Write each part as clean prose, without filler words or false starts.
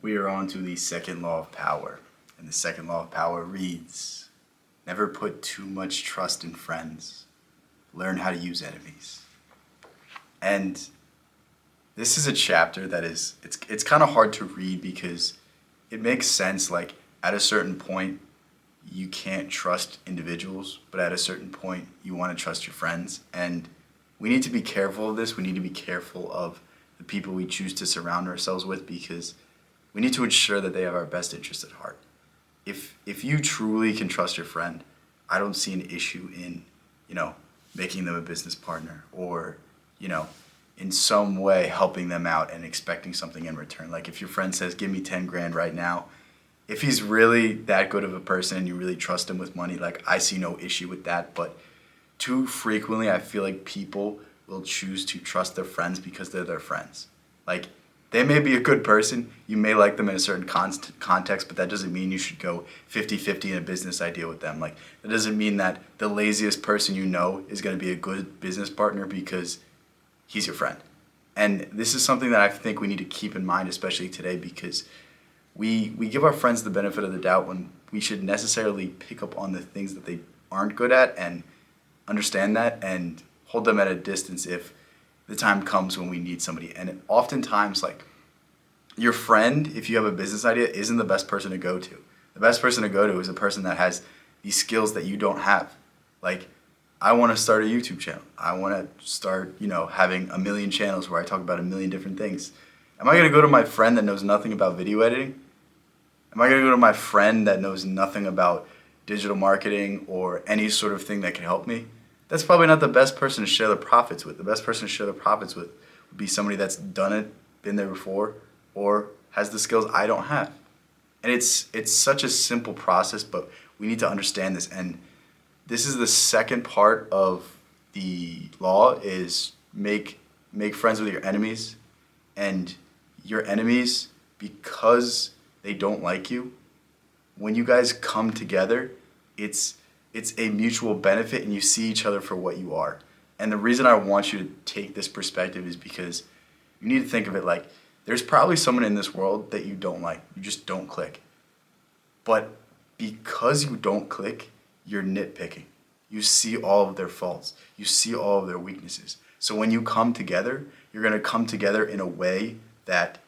we are on to the second law of power. And the second law of power reads, never put too much trust in friends. Learn how to use enemies. And this is a chapter that it's kind of hard to read because it makes sense. Like at a certain point, you can't trust individuals, but at a certain point, you want to trust your friends. And we need to be careful of this. We need to be careful of the people we choose to surround ourselves with because we need to ensure that they have our best interest at heart. If you truly can trust your friend, I don't see an issue in, making them a business partner or, in some way helping them out and expecting something in return. Like if your friend says, give me 10 grand right now, if he's really that good of a person and you really trust him with money, like I see no issue with that. But too frequently, I feel like people will choose to trust their friends because they're their friends. Like they may be a good person, you may like them in a certain context, but that doesn't mean you should go 50-50 in a business idea with them. Like that doesn't mean that the laziest person you know is going to be a good business partner because he's your friend. And this is something that I think we need to keep in mind, especially today, because we give our friends the benefit of the doubt when we should necessarily pick up on the things that they aren't good at and understand that and hold them at a distance if the time comes when we need somebody. And oftentimes, like, your friend, if you have a business idea, isn't the best person to go to. The best person to go to is a person that has these skills that you don't have. Like, I want to start a YouTube channel. I want to start, having a million channels where I talk about a million different things. Am I going to go to my friend that knows nothing about video editing? Am I going to go to my friend that knows nothing about digital marketing or any sort of thing that can help me? That's probably not the best person to share the profits with. The best person to share the profits with would be somebody that's done it, been there before, or has the skills I don't have. And it's such a simple process, but we need to understand this. And this is the second part of the law is make friends with your enemies. And your enemies, because they don't like you, when you guys come together, it's a mutual benefit and you see each other for what you are. And the reason I want you to take this perspective is because you need to think of it like there's probably someone in this world that you don't like. You just don't click. But because you don't click, you're nitpicking. You see all of their faults. You see all of their weaknesses. So when you come together, you're going to come together in a way that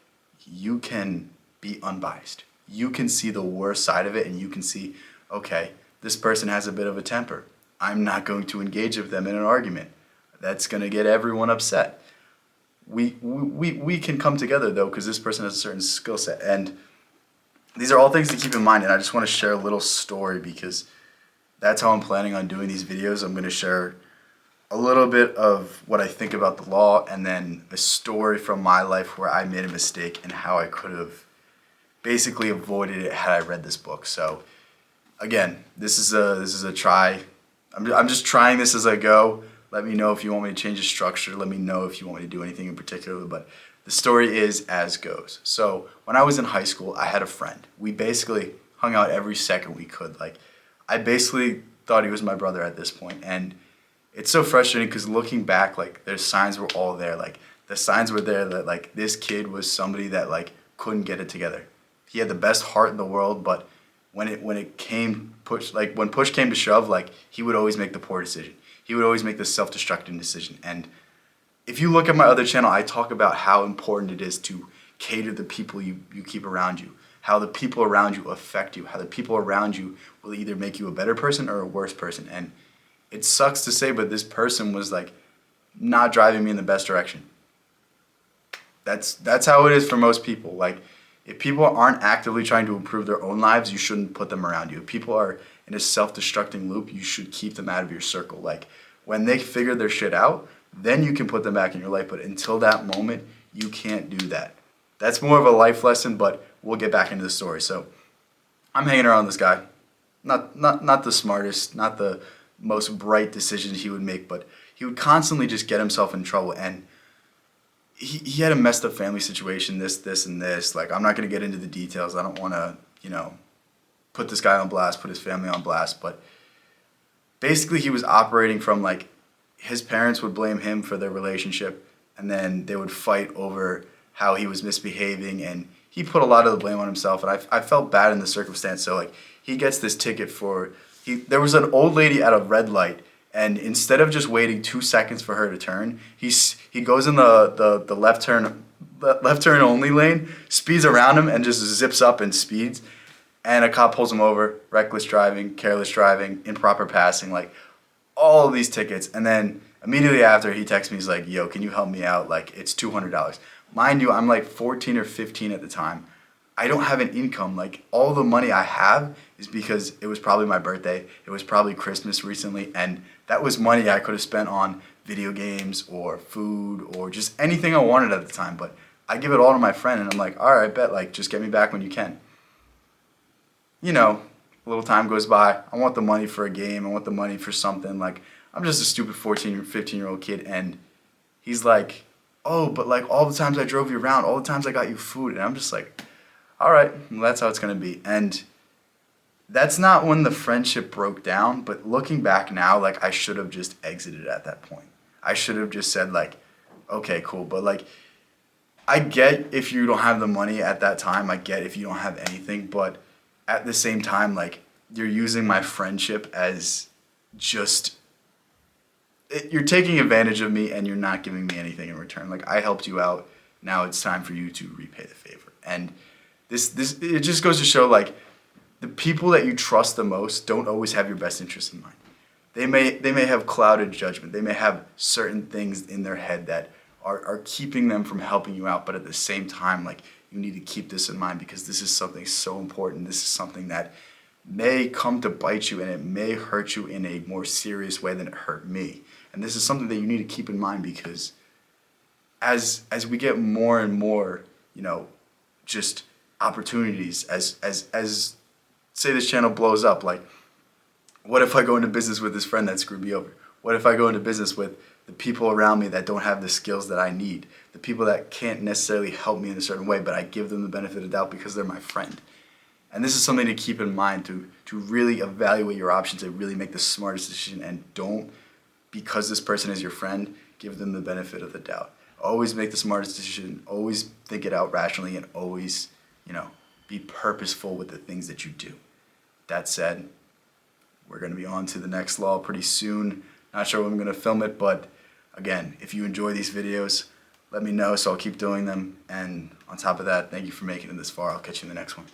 you can be unbiased. You can see the worst side of it and you can see, okay, this person has a bit of a temper. I'm not going to engage with them in an argument. That's going to get everyone upset. We can come together though because this person has a certain skill set. And these are all things to keep in mind. And I just want to share a little story because that's how I'm planning on doing these videos. I'm going to share a little bit of what I think about the law and then a story from my life where I made a mistake and how I could have basically avoided it had I read this book. So again, this is a try. I'm just trying this as I go. Let me know if you want me to change the structure. Let me know if you want me to do anything in particular. But the story is as goes. So when I was in high school, I had a friend. We basically hung out every second we could. Like I basically thought he was my brother at this point. And it's so frustrating because looking back, like their signs were all there. Like the signs were there that like this kid was somebody that like couldn't get it together. He had the best heart in the world, but when push came to shove, like he would always make the poor decision. He would always make the self-destructing decision. And if you look at my other channel, I talk about how important it is to cater the people you keep around you, how the people around you affect you, how the people around you will either make you a better person or a worse person. And it sucks to say, but this person was like not driving me in the best direction. That's how it is for most people. Like if people aren't actively trying to improve their own lives, you shouldn't put them around you. If people are in a self-destructing loop, you should keep them out of your circle. Like when they figure their shit out, then you can put them back in your life. But until that moment, you can't do that. That's more of a life lesson, but we'll get back into the story. So I'm hanging around this guy. Not the smartest, not the most bright decisions he would make, but he would constantly just get himself in trouble. And he had a messed up family situation, this, and this. Like, I'm not going to get into the details. I don't want to, put this guy on blast, put his family on blast. But basically, he was operating from, like, his parents would blame him for their relationship, and then they would fight over how he was misbehaving, and he put a lot of the blame on himself, and I felt bad in the circumstance. So like he gets this ticket for there was an old lady at a red light, and instead of just waiting 2 seconds for her to turn, he goes in the left turn only lane, speeds around him, and just zips up and speeds. And a cop pulls him over, reckless driving, careless driving, improper passing, like all of these tickets. And then immediately after, he texts me, he's like, yo, can you help me out? Like, it's $200. Mind you, I'm like 14 or 15 at the time. I don't have an income. Like, all the money I have is because it was probably my birthday. It was probably Christmas recently. And that was money I could have spent on video games or food or just anything I wanted at the time. But I give it all to my friend, and I'm like, all right, bet, like, just get me back when you can. You know, a little time goes by. I want the money for a game. I want the money for something. Like, I'm just a stupid 14 or 15-year-old kid. And he's like, oh, but like all the times I drove you around, all the times I got you food. And I'm just like, all right, well, that's how it's going to be. And that's not when the friendship broke down. But looking back now, like, I should have just exited at that point. I should have just said, like, okay, cool. But like, I get if you don't have the money at that time. I get if you don't have anything. But at the same time, like, you're using my friendship as just, you're taking advantage of me and you're not giving me anything in return. Like, I helped you out. Now it's time for you to repay the favor. And this it just goes to show, like, the people that you trust the most don't always have your best interest in mind. They may have clouded judgment. They may have certain things in their head that are keeping them from helping you out. But at the same time, like, you need to keep this in mind, because this is something so important. This is something that may come to bite you, and it may hurt you in a more serious way than it hurt me. And this is something that you need to keep in mind, because as we get more and more, you know, just opportunities, as say this channel blows up, like, what if I go into business with this friend that screwed me over? What if I go into business with the people around me that don't have the skills that I need, the people that can't necessarily help me in a certain way, but I give them the benefit of the doubt because they're my friend? And this is something to keep in mind, to really evaluate your options, to really make the smartest decision, and don't, because this person is your friend, give them the benefit of the doubt. Always make the smartest decision, always think it out rationally, and always, you know, be purposeful with the things that you do. That said, we're going to be on to the next law pretty soon. Not sure when I'm going to film it, but again, if you enjoy these videos, let me know so I'll keep doing them. And on top of that, thank you for making it this far. I'll catch you in the next one.